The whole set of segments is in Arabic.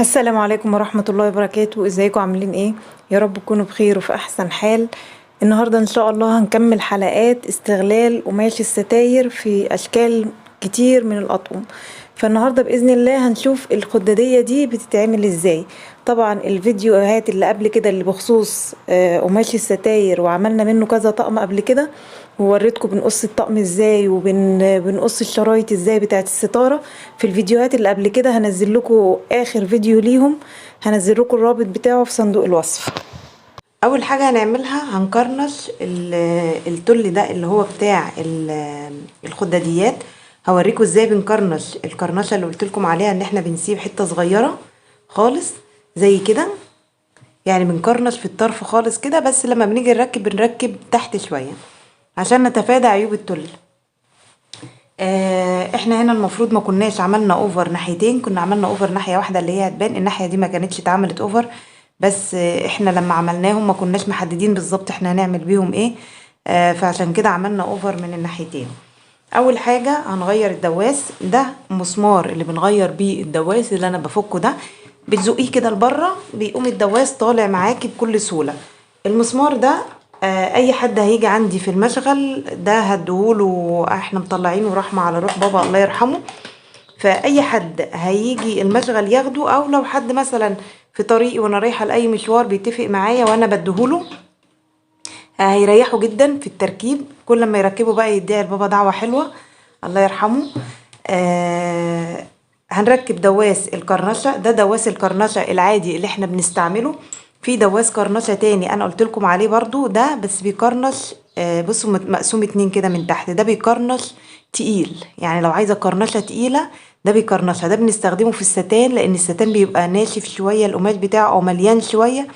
السلام عليكم ورحمة الله وبركاته. ازيكم عاملين ايه؟ يا رب تكونوا بخير وفي احسن حال. النهاردة ان شاء الله هنكمل حلقات استغلال قماش الستاير في اشكال كتير من الاطقم. فالنهاردة باذن الله هنشوف الخدادية دي بتتعمل ازاي. طبعا الفيديوهات اللي قبل كده اللي بخصوص قماش الستاير وعملنا منه كذا طقم قبل كده، ووريتكم بنقص الطقم ازاي وبنقص الشرايط ازاي بتاعت الستارة. في الفيديوهات اللي قبل كده هنزل لكم اخر فيديو ليهم، هنزل لكم الرابط بتاعه في صندوق الوصف. اول حاجة هنعملها هنكرنش التل ده اللي هو بتاع الخداديات. هوريكم ازاي بنكرنش الكرنشة اللي قلت لكم عليها، ان احنا بنسيب حتة صغيرة خالص زي كده، يعني بنكرنش في الطرف خالص كده، بس لما بنيجي نركب بنركب تحت شوية عشان نتفادى عيوب التل. احنا هنا المفروض ما كناش عملنا اوفر ناحيتين، كنا عملنا اوفر ناحية واحدة اللي هي هتبان، الناحية دي ما كانتش اتعملت اوفر، بس احنا لما عملناهم ما كناش محددين بالظبط احنا هنعمل بيهم ايه، فعشان كده عملنا اوفر من الناحيتين. اول حاجة هنغير الدواس ده، مسمار اللي بنغير بيه الدواس اللي انا بفكه ده، بتزقيه كده لبره بيقوم الدواس طالع معاكي بكل سهولة. المسمار ده اي حد هيجي عندي في المشغل ده هديهوله، احنا مطلعينه رحمة على روح بابا الله يرحمه، فاي حد هيجي المشغل ياخده، او لو حد مثلا في طريقي وانا رايحه لاي مشوار بيتفق معايا وانا بديهوله، هيريحوا جدا في التركيب. كل ما يركبوا بقى يدعي لبابا دعوه حلوه الله يرحمه. هنركب دواس الكرنشه ده، دواس الكرنشه العادي اللي احنا بنستعمله. في دواس كرنشه تاني انا قلت لكم عليه برضو ده، بس بيكرنش بصوا مقسوم اتنين كده من تحت، ده بيكرنش تقيل، يعني لو عايزه كرنشه تقيله ده بيكرنشها. ده بنستخدمه في الستان، لان الستان بيبقى ناشف شويه القماش بتاعه او مليان شويه،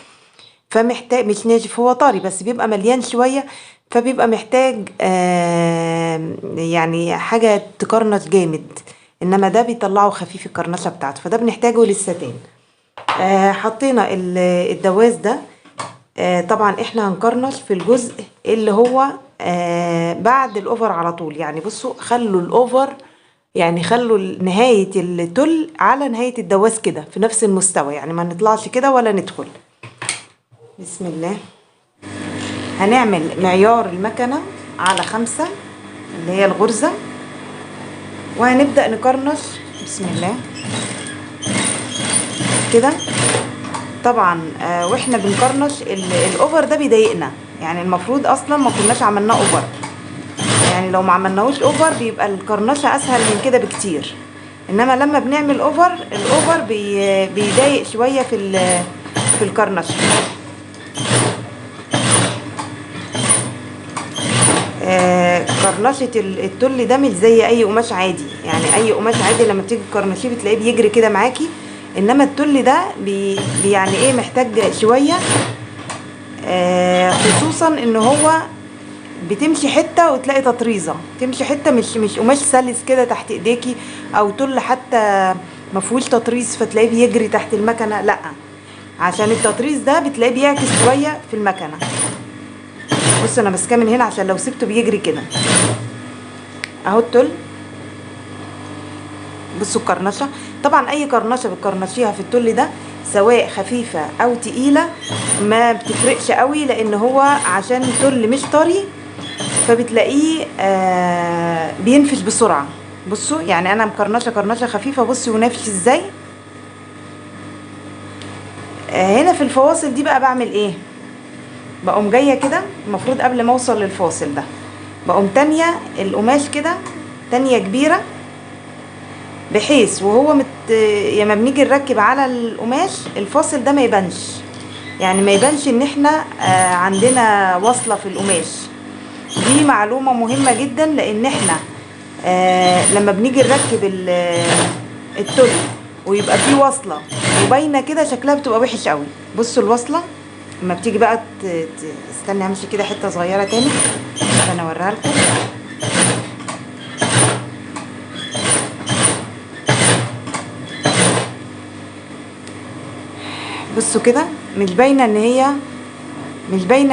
فمحتاج، مش ناشف هو طري بس بيبقى مليان شويه، فبيبقى محتاج يعني حاجه تكرنش جامد، انما ده بيطلعه خفيف الكرنشه بتاعته، فده بنحتاجه للستان. حطينا الدواس ده. طبعا احنا هنكرنش في الجزء اللي هو بعد الاوفر على طول، يعني بصوا خلوا الاوفر، يعني خلوا نهاية التل على نهاية الدواس كده في نفس المستوى، يعني ما نطلعش كده ولا ندخل. بسم الله. هنعمل معيار المكنة على 5 اللي هي الغرزة، وهنبدأ نكرنش بسم الله كده. طبعا واحنا بنكرنش الاوفر ده بيضايقنا، يعني المفروض اصلا ما كناش عملناه اوفر، يعني لو ما عملناهوش اوفر بيبقى الكرنشه اسهل من كده بكتير، انما لما بنعمل اوفر الاوفر بيضايق شويه في الكرنشه. كرنشه التل ده مش زي اي قماش عادي، يعني اي قماش عادي لما بتيجي تكرنشيه بتلاقيه بيجري كده معاكي، انما التل ده يعني ايه محتاج شويه، خصوصا ان هو بتمشي حته وتلاقي تطريزه، تمشي حته مش قماش سلس كده تحت ايديكي، او تل حتى ما فيهوش تطريز فتلاقيه بيجري تحت المكنه، لا، عشان التطريز ده بتلاقيه بيعكس شويه في المكنه. بص انا ماسكاه من هنا عشان لو سبته بيجري كده اهو التل. بصوا الكرنشه، طبعا اي كرنشه بتكرنشيها في التل ده سواء خفيفه او تقيله ما بتفرقش قوي، لان هو عشان التل مش طري فبتلاقيه بينفش بسرعه. بصوا يعني انا مكرنشه كرنشه خفيفه، بصوا ونافش ازاي. هنا في الفواصل دي بقى بعمل ايه، بقوم جايه كده، المفروض قبل ما اوصل للفاصل ده بقوم تانيه القماش كده تانيه كبيره، بحيث وهو لما بنيجي نركب على القماش الفاصل ده ما يبانش، يعني ما يبانش ان احنا عندنا وصله في القماش. دي معلومه مهمه جدا، لان احنا لما بنيجي نركب التل ويبقى فيه وصله وباينه كده شكلها بتبقى وحش قوي. بصوا الوصله لما بتيجي بقى استني همشي كده حته صغيره تاني عشان اوريها لكم. بصوا كده مش باينه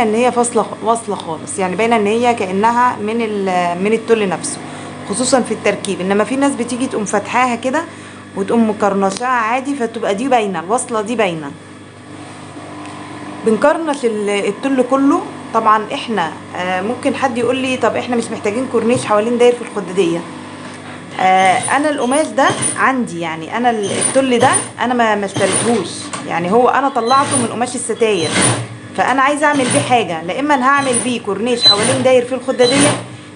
ان هي واصله خالص، يعني باينه ان هي كانها من التل نفسه، خصوصا في التركيب. انما في ناس بتيجي تقوم فاتحاها كده وتقوم مكرنشاها عادي، فتبقى دي باينه، الوصله دي باينه. بنكرنش التل كله. طبعا احنا ممكن حد يقول لي طب احنا مش محتاجين كورنيش حوالين داير في الخداديه. انا القماش ده عندي، يعني انا التل ده انا ما اشتريتهوش، يعني هو انا طلعته من قماش الستاير، فانا عايزه اعمل بيه حاجه. لا اما انا هعمل بيه كورنيش حوالين داير في الخداديه،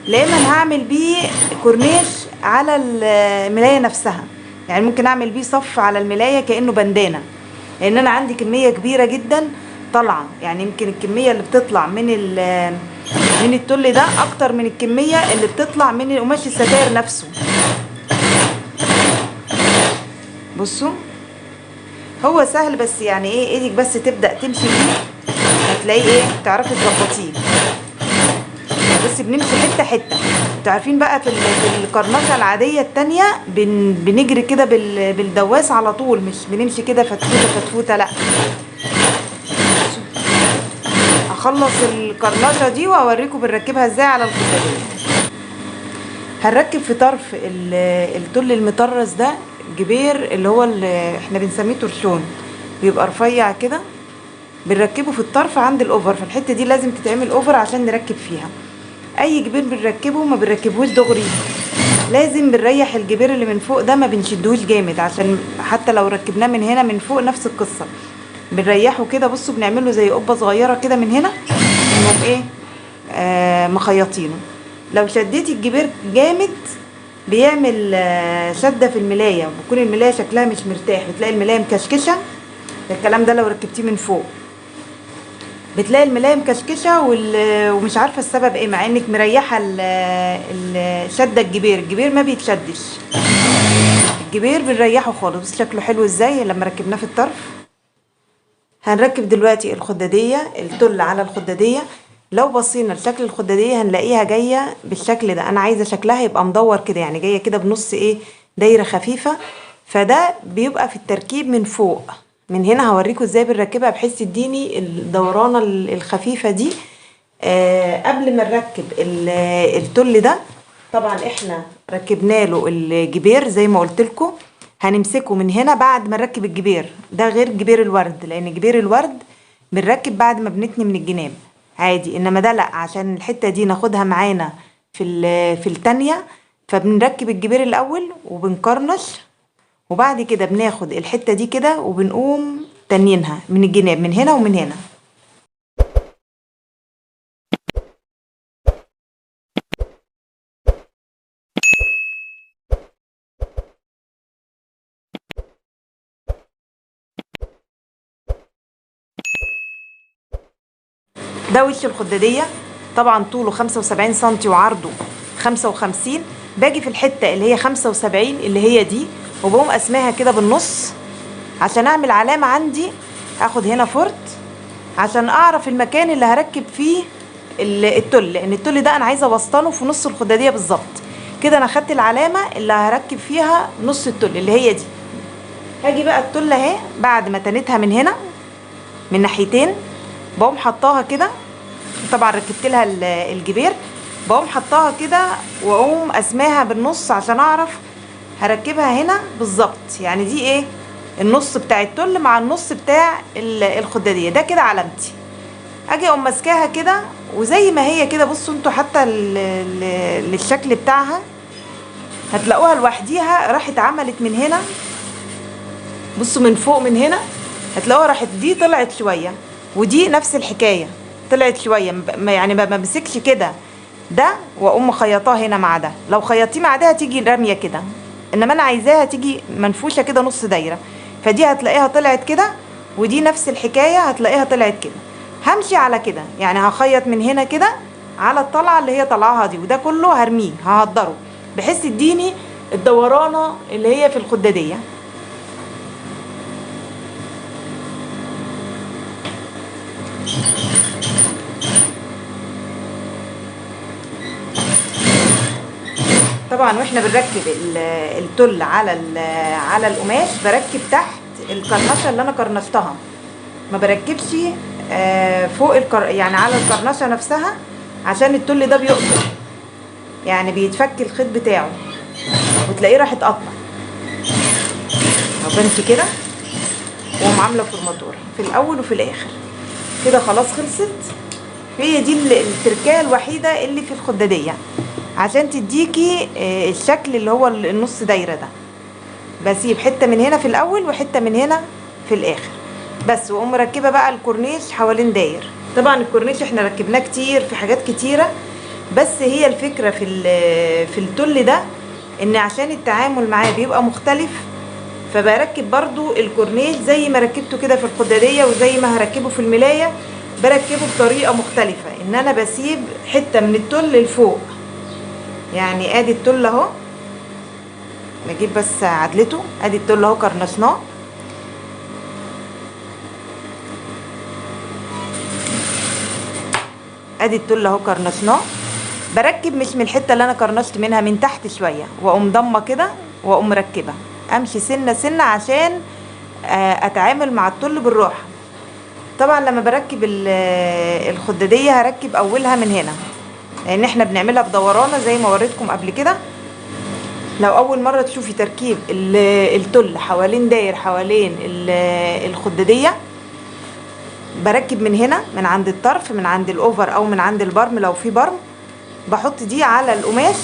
لا اما انا هعمل بيه كورنيش على الملايه نفسها، يعني ممكن اعمل بيه صف على الملايه كانه بندانه، لان انا عندي كميه كبيره جدا طالعه، يعني يمكن الكميه اللي بتطلع من التل ده اكتر من الكميه اللي بتطلع من قماش الستاير نفسه. بصوا هو سهل، بس يعني ايه، ايدك بس تبدا تمشي فيه هتلاقيه ايه، تعرفي تظبطيه. بس بنمشي حته حته. انتوا عارفين بقى في القرنشه العاديه التانيه بنجري كده بالدواس على طول، مش بنمشي كده فتفوته فتفوته، لا. اخلص القرنشه دي واوريكم بنركبها ازاي على الخداديه. هنركب في طرف التل المطرز ده جبير، اللي هو اللي احنا بنسميه ترشون، بيبقى رفيع كده، بنركبه في الطرف عند الاوفر، فالحته دي لازم تتعمل اوفر عشان نركب فيها. اي جبير بنركبه ما بنركبهوش دغري، لازم بنريح الجبير اللي من فوق ده، ما بنشدهوش جامد، عشان حتى لو ركبناه من هنا من فوق نفس القصه، بنريحه كده. بصوا بنعمله زي قبه صغيره كده من هنا، انهم ايه، مخيطينه. لو شديتي الجبير جامد بيعمل شده في الملايه، بتكون الملايه شكلها مش مرتاح، بتلاقي الملايه مكشكشه. الكلام ده لو ركبتيه من فوق بتلاقي الملايه مكشكشه ومش عارفه السبب ايه، مع انك مريحه شده الجبير ما بيتشدش. الجبير بنريحه خالص. بس شكله حلو ازاي لما ركبناه في الطرف. هنركب دلوقتي الخداديه، التل على الخداديه. لو بصينا لشكل الخداديه هنلاقيها جايه بالشكل ده، انا عايزه شكلها يبقى مدور كده، يعني جايه كده بنص ايه، دايره خفيفه، فده بيبقى في التركيب من فوق. من هنا هوريكم ازاي بنركبها بحيث تديني الدورانه الخفيفه دي. قبل ما نركب التل ده، طبعا احنا ركبنا له الجبير زي ما قلت لكم، هنمسكه من هنا بعد ما نركب الجبير ده، غير جبير الورد، لان جبير الورد بنركب بعد ما بنتني من الجناب عادي، انما ده لا، عشان الحته دي ناخدها معانا في التانية، فبنركب الجبير الاول وبنكرنش، وبعد كده بناخد الحته دي كده وبنقوم تانيينها من الجناب من هنا ومن هنا. ده وش الخداديه، طبعا طوله 75 سنتي وعرضه 55. باجي في الحته اللي هي 75 اللي هي دي، وبقوم قسماها كده بالنص عشان اعمل علامه عندي. اخد هنا فرد عشان اعرف المكان اللي هركب فيه التل، لان التل ده انا عايزه اوسطنه في نص الخداديه بالظبط كده. انا خدت العلامه اللي هركب فيها نص التل اللي هي دي. هاجي بقى التل اهي بعد ما تنيتها من هنا من ناحيتين، بقوم حطاها كده، طبعا ركبت لها الجبير، بقوم حطاها كده واقوم قسماها بالنص عشان اعرف هركبها هنا بالظبط. يعني دي ايه، النص بتاع التل مع النص بتاع الخداديه، ده كده علامتي. اجي اقوم ماسكاها كده وزي ما هي كده. بصوا انتوا حتى للشكل بتاعها هتلاقوها لوحديها راحت عملت من هنا. بصوا من فوق من هنا هتلاقوها راحت دي طلعت شويه، ودي نفس الحكايه طلعت شويه، يعني ما بمسكش كده ده واقوم مخيطاه هنا مع ده. لو خيطتيه مع ده هتيجي راميه كده، انما انا عايزاها تيجي منفوشه كده نص دايره، فدي هتلاقيها طلعت كده، ودي نفس الحكايه هتلاقيها طلعت كده. همشي على كده، يعني هخيط من هنا كده على الطلعه اللي هي طلعها دي، وده كله هرميه ههدره بحيث يديني الدورانه اللي هي في الخداديه. طبعا واحنا بنركب التل على القماش بركب تحت القرنشه اللي انا قرنشتها، ما بركبش فوق يعني على القرنشه نفسها، عشان التل ده بيقطع، يعني بيتفك الخيط بتاعه وتلاقيه راح اتقطع. بمسك كده واقوم عامله فورماتوره في الاول وفي الاخر كده. خلاص خلصت. هي دي التركية الوحيده اللي في الخداديه عشان تديكي الشكل اللي هو النص دايره ده. بسيب حته من هنا في الاول وحته من هنا في الاخر بس، واقوم مركبه بقى الكورنيش حوالين داير. طبعا الكورنيش احنا ركبناه كتير في حاجات كتيره، بس هي الفكره في التل ده ان عشان التعامل معاه بيبقى مختلف، فبركب برضو الكورنيش زي ما ركبته كده في الخداديه وزي ما هركبه في الملايه، بركبه بطريقه مختلفه، ان انا بسيب حته من التل لفوق. يعني ادي التل اهو، نجيب بس عدلته. ادي التل اهو كرنشناه، ادي التل اهو كرنشناه. بركب مش من الحته اللي انا كرنشت منها، من تحت شويه، واقوم ضمه كده واقوم مركبه، امشي سنه سنه عشان اتعامل مع التل بالراحه. طبعا لما بركب الخداديه هركب اولها من هنا، لان احنا بنعملها بدورانه زي ما وريتكم قبل كده. لو اول مره تشوفي تركيب التل حوالين داير حوالين الخداديه، بركب من هنا من عند الطرف، من عند الاوفر او من عند البرم لو في برم، بحط دي على القماش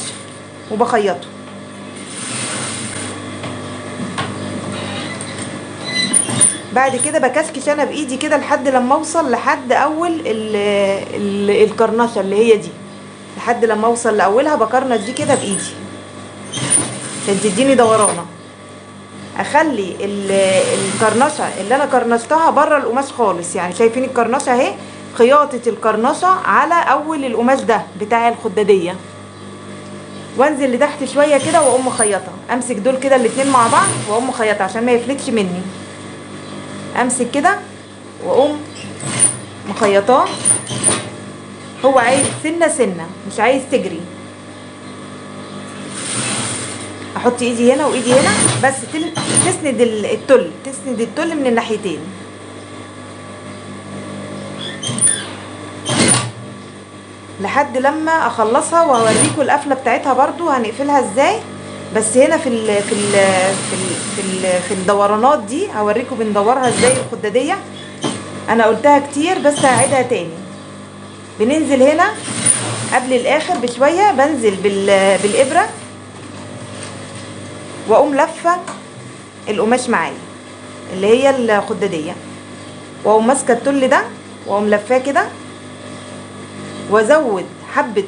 وبخيطه. بعد كده بكشكش انا بايدي كده لحد لما اوصل لحد اول الكرنشه اللي هي دي، لحد لما اوصل لاولها بكرنش دي كده بايدي عشان تديني دورانه. اخلي الكرنشه اللي انا كرنشتها بره القماش خالص، يعني شايفين الكرنشه اهي، خياطه الكرنشه على اول القماش ده بتاع الخداديه، وانزل لتحت شويه كده واقوم مخيطه. امسك دول كده الاتنين مع بعض واقوم مخيطه عشان ما يفلتش مني. امسك كده واقوم مخيطاه. هو عايز سنه سنه، مش عايز تجري. احط ايدي هنا وايدي هنا بس تسند التل من الناحيتين. لحد لما اخلصها وهوريكم القفله بتاعتها برضو هنقفلها ازاي. بس هنا في الدورانات دي هوريكم بندورها ازاي الخداديه. انا قلتها كتير بس هعيدها تاني. بننزل هنا قبل الاخر بشويه، بنزل بالابره واقوم لفه القماش معايا اللي هي الخداديه، واقوم ماسكه التل ده واقوم لفاه كده، وازود حبه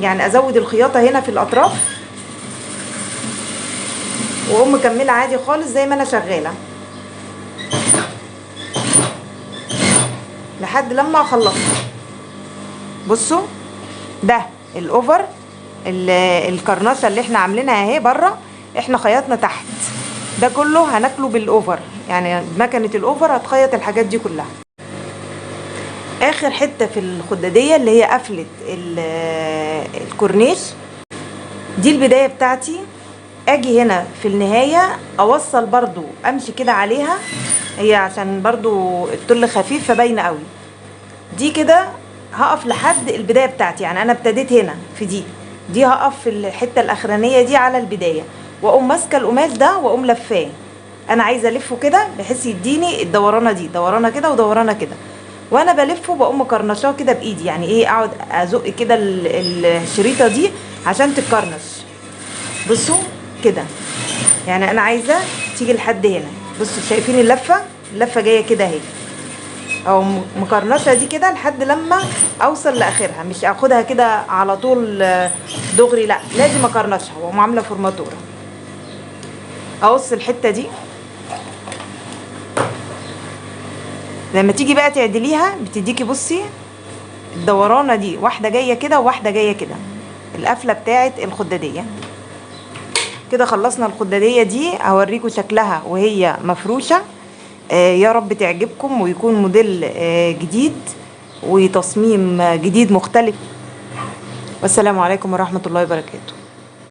يعني ازود الخياطه هنا في الاطراف، واقوم مكمله عادي خالص زي ما انا شغاله لحد لما اخلصها. بصوا ده الاوفر، الكرنشه اللي احنا عاملينها اهي بره، احنا خيطنا تحت. ده كله هناكله بالاوفر، يعني مكنه الاوفر هتخيط الحاجات دي كلها. اخر حته في الخداديه اللي هي قفله الكورنيش دي البدايه بتاعتي. اجي هنا في النهايه اوصل برضو، امشي كده عليها، هي عشان برضو التل خفيف فباينه قوي. دي كده هقف لحد البدايه بتاعتي، يعني انا ابتديت هنا في دي هقف في الحته الاخرانيه دي على البدايه، واقوم ماسكه القماش ده واقوم لفاه. انا عايزه الفه كده بحيث يديني الدورانه دي، دورانه كده ودورانه كده، وانا بلفه بقوم مكرنشاه كده بايدي. يعني ايه، اقعد ازق كده الشريطه دي عشان تتكرنش. بصوا كده، يعني انا عايزه تيجي لحد هنا. بصوا شايفين اللفه جايه كده اهي، او مكرنشه دي كده لحد لما اوصل لاخرها، مش اخدها كده على طول دغري، لا لازم اكرنشها واقوم عامله فورماتوره. اقص الحته دي لما تيجي بقى تعدليها بتديكي، بصي الدورانه دي واحده جايه كده وواحده جايه كده، القفله بتاعت الخداديه. كده خلصنا الخداديه دي، هوريكم شكلها وهي مفروشه. يا رب تعجبكم ويكون موديل جديد وتصميم جديد مختلف. والسلام عليكم ورحمه الله وبركاته.